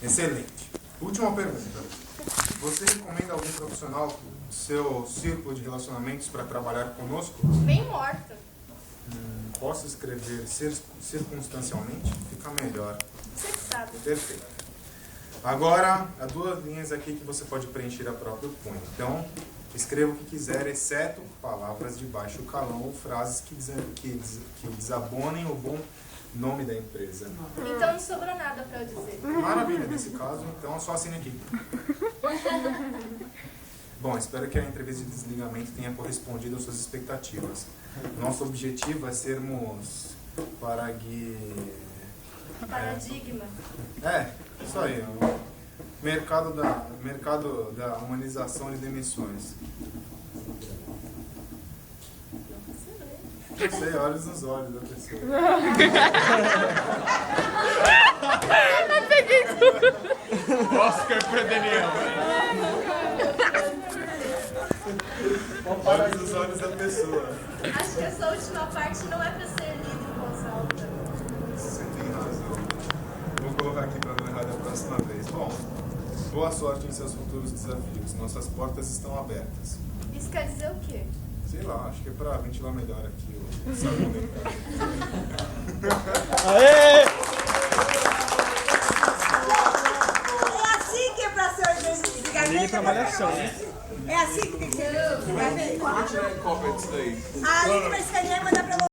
Excelente. Última pergunta. Você recomenda algum profissional do seu círculo de relacionamentos para trabalhar conosco? Bem morta. Posso escrever circunstancialmente? Fica melhor. Você que sabe. Perfeito. Agora, há duas linhas aqui que você pode preencher a próprio punho. Então, escreva o que quiser, exceto palavras de baixo calão ou frases que desabonem o bom nome da empresa. Então não sobrou nada pra eu dizer. Maravilha, nesse caso, então só assine aqui. Bom, espero que a entrevista de desligamento tenha correspondido às suas expectativas. Nosso objetivo é sermos Paradigma. Isso aí. O mercado da humanização de demissões. Não sei, olhos nos olhos da pessoa. Oscar para Daniel. Olhos nos olhos da pessoa. Acho que essa última parte não é pra ser lida em voz alta. Você tem razão. Vou colocar aqui para não errar da próxima vez. Bom, boa sorte em seus futuros desafios. Nossas portas estão abertas. Isso quer dizer o quê? Sei lá, acho que é para ventilar melhor aqui o salão da empresa. Aê! É assim que é pra ser organizado. Ligue pra malhação, né? É assim que tem que ser. Vou tirar a cópia disso daí. A gente vai escanear e mandar pra você.